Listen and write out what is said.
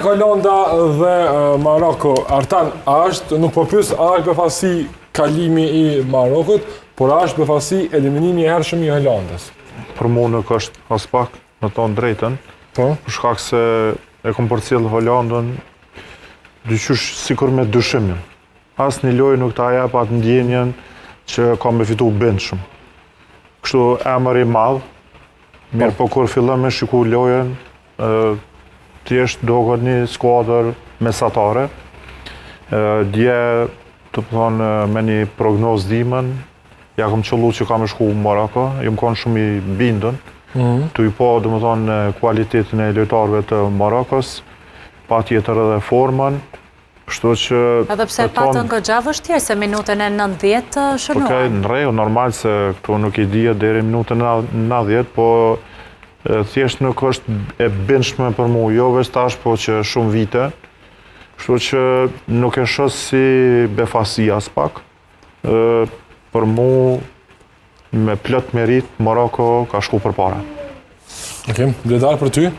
Holanda dhe Maroko, Artan, nuk po pyes a është befasi kalimi i Marokut, por a është befasi eliminimi i hershëm i Holandës? Për mua nuk është as pak, me thonë drejtën, për shkak se e kom përcjell Holandën dyqysh sikur me dyshimin. As një lojë nuk ta jep atë ndjenjen që ka me fitu bindshëm. Kështu emër i madh, mirë po kur fillon me shiku lojën, thjesht doket një skuadër mesatare. Dje, të thonë, me një prognozë dimën, ja kom qëllu që ka me shku Maroko, jam konë shumë i bindën. Tu i po, dhe më thonë, kualitetin e lojtarëve të Marokos, pa tjetër edhe formën, kështu që... Edhe pse patën goxha vështirë, se minutën e 90 shënuan. Okej, në rregull, normal se këtu nuk i dihet deri minutën e 90, po thjesht nuk është e bindshme për mua, jo veç tash, po që shumë vite. Kështu që nuk e shoh si befasi as pak. Për mua, me plot merit, Maroko ka shku përpara. Okej, Bledar për ty?